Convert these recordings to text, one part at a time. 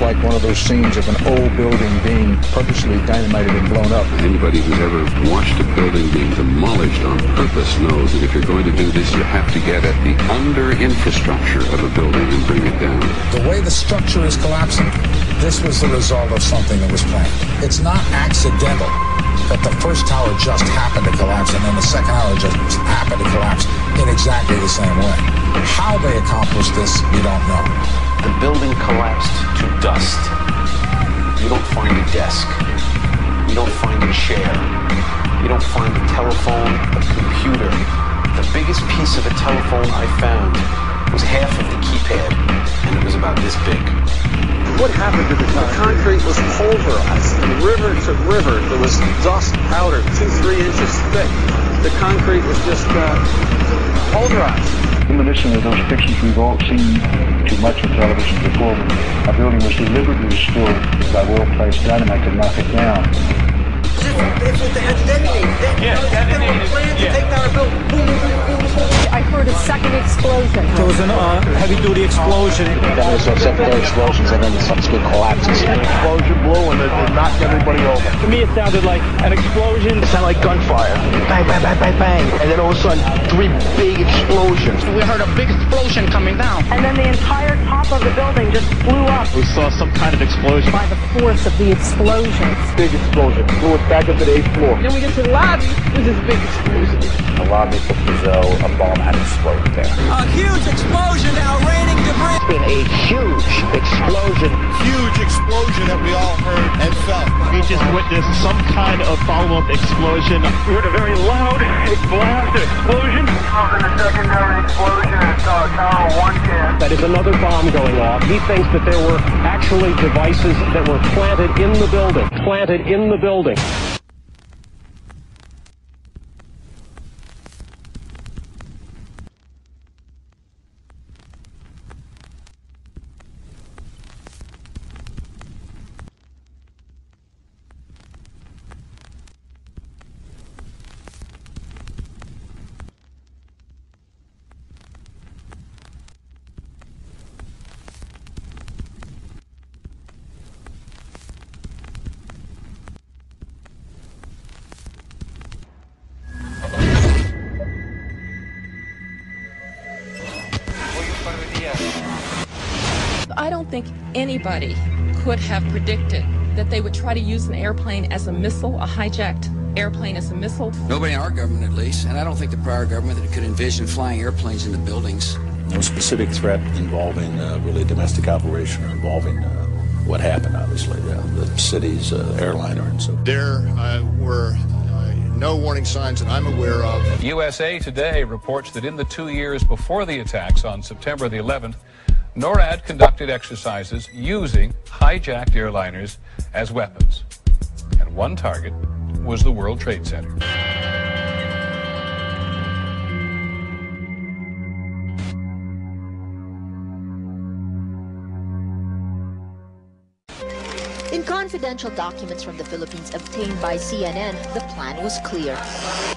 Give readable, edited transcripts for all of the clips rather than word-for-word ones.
like one of those scenes of an old building being purposely dynamited and blown up. Anybody who's ever watched a building being demolished on purpose knows that if you're going to do this, you have to get at the under-infrastructure of a building and bring it down. The way the structure is collapsing, this was the result of something that was planned. It's not accidental that the first tower just happened to collapse and then the second tower just happened to collapse in exactly the same way. How they accomplished this, we don't know. The building collapsed to dust. You don't find a desk. You don't find a chair. You don't find a telephone, a computer. The biggest piece of a telephone I found was half of the keypad, and it was about this big. What happened to the concrete? The concrete was pulverized. From river to river, there was dust powder 2-3 inches thick. The concrete was just pulverized. Demolition of those pictures we've all seen too much on television before. A building was deliberately destroyed by well-placed dynamite to knock it down. If they had detonated, take down a building. Boom, boom, boom, boom. I heard a second explosion. There was a heavy-duty explosion. Then there's secondary explosions and then the subsequent collapses. An explosion blew and it knocked everybody over. To me, it sounded like an explosion. It sounded like gunfire. Bang, bang, bang, bang, bang. And then all of a sudden, 3 big explosions. We heard a big explosion coming down. And then the entire top of the building just blew up. We saw some kind of explosion. By the force of the explosions. Big explosion. Blew it back up to the 8th floor. Then we get to the lobby with this big explosion. The lobby for Brazil, a bomb had exploded there. A huge explosion now, raining debris. It's been a huge explosion. Huge explosion that we all heard and felt. We just witnessed some kind of follow-up explosion. We heard a very loud blast, an explosion. A secondary explosion at Tower 110. That is another bomb going off. He thinks that there were actually devices that were planted in the building. Planted in the building. I don't think anybody could have predicted that they would try to use an airplane as a missile, a hijacked airplane as a missile. Nobody in our government, at least, and I don't think the prior government that could envision flying airplanes into buildings. No specific threat involving really domestic operation or involving what happened, obviously, the city's airliner and so. There were no warning signs that I'm aware of. USA Today reports that in the 2 years before the attacks on September the 11th, NORAD conducted exercises using hijacked airliners as weapons. And one target was the World Trade Center. In confidential documents from the Philippines obtained by CNN, the plan was clear.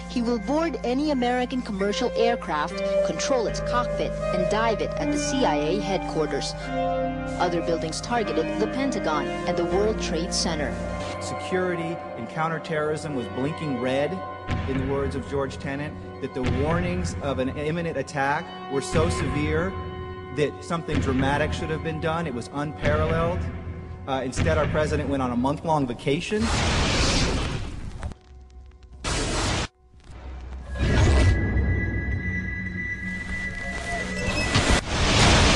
He will board any American commercial aircraft, control its cockpit, and dive it at the CIA headquarters. Other buildings targeted the Pentagon and the World Trade Center. Security and counterterrorism was blinking red, in the words of George Tenet, that the warnings of an imminent attack were so severe that something dramatic should have been done. It was unparalleled. Instead, our president went on a month-long vacation.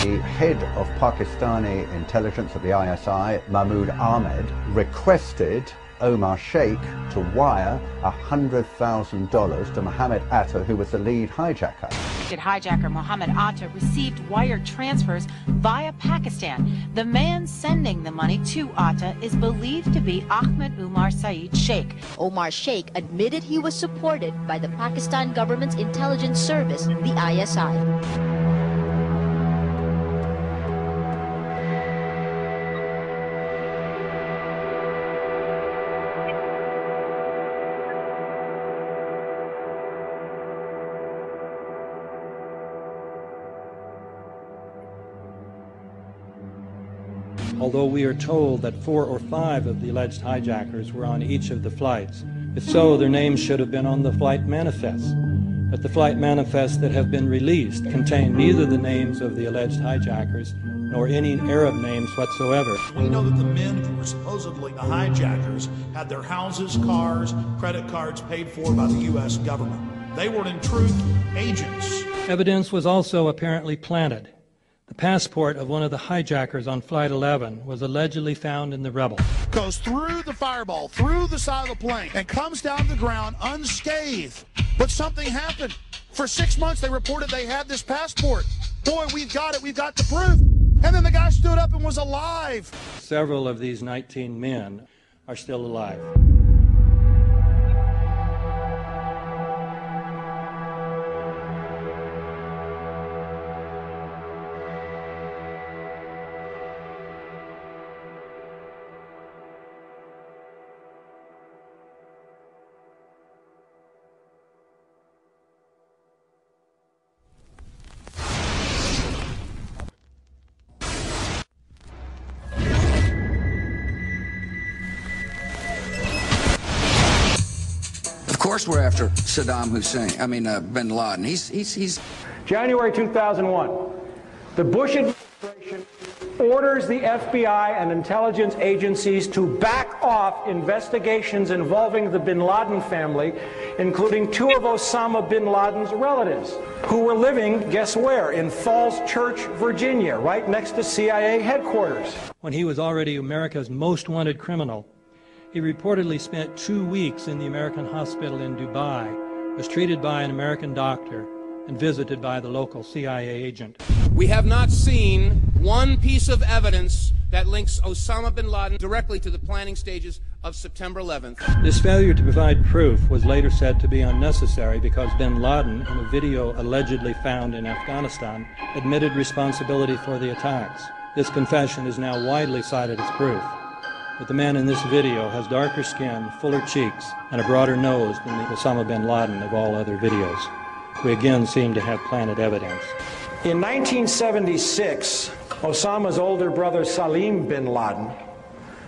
The head of Pakistani intelligence at the ISI, Mahmoud Ahmed, requested Omar Sheikh to wire $100,000 to Mohammed Atta, who was the lead hijacker. Hijacker Mohammed Atta received wire transfers via Pakistan. The man sending the money to Atta is believed to be Ahmed Umar Saeed Sheikh. Omar Sheikh admitted he was supported by the Pakistan government's intelligence service, the ISI. although we are told that 4 or 5 of the alleged hijackers were on each of the flights. If so, their names should have been on the flight manifests. But the flight manifests that have been released contain neither the names of the alleged hijackers nor any Arab names whatsoever. We know that the men who were supposedly the hijackers had their houses, cars, credit cards paid for by the U.S. government. They were in truth agents. Evidence was also apparently planted. The passport of one of the hijackers on Flight 11 was allegedly found in the rubble. Goes through the fireball, through the side of the plane, and comes down to the ground unscathed. But something happened. For 6 months, they reported they had this passport. Boy, we've got it. We've got the proof. And then the guy stood up and was alive. Several of these 19 men are still alive. Of course we're after Saddam Hussein, bin Laden. He's January 2001, the Bush administration orders the FBI and intelligence agencies to back off investigations involving the bin Laden family, including 2 of Osama bin Laden's relatives, who were living, guess where, in Falls Church, Virginia, right next to CIA headquarters. When he was already America's most wanted criminal, he reportedly spent 2 weeks in the American hospital in Dubai, was treated by an American doctor, and visited by the local CIA agent. We have not seen one piece of evidence that links Osama bin Laden directly to the planning stages of September 11th. This failure to provide proof was later said to be unnecessary because bin Laden, in a video allegedly found in Afghanistan, admitted responsibility for the attacks. This confession is now widely cited as proof. But the man in this video has darker skin, fuller cheeks, and a broader nose than the Osama bin Laden of all other videos. We again seem to have planted evidence. In 1976, Osama's older brother Salim bin Laden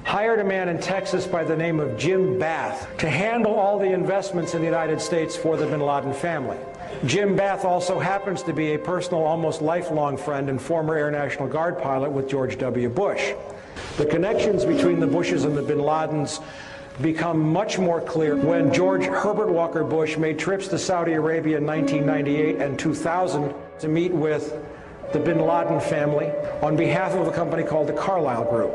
hired a man in Texas by the name of Jim Bath to handle all the investments in the United States for the bin Laden family. Jim Bath also happens to be a personal, almost lifelong friend and former Air National Guard pilot with George W. Bush. The connections between the Bushes and the bin Ladens become much more clear when George Herbert Walker Bush made trips to Saudi Arabia in 1998 and 2000 to meet with the bin Laden family on behalf of a company called the Carlyle Group.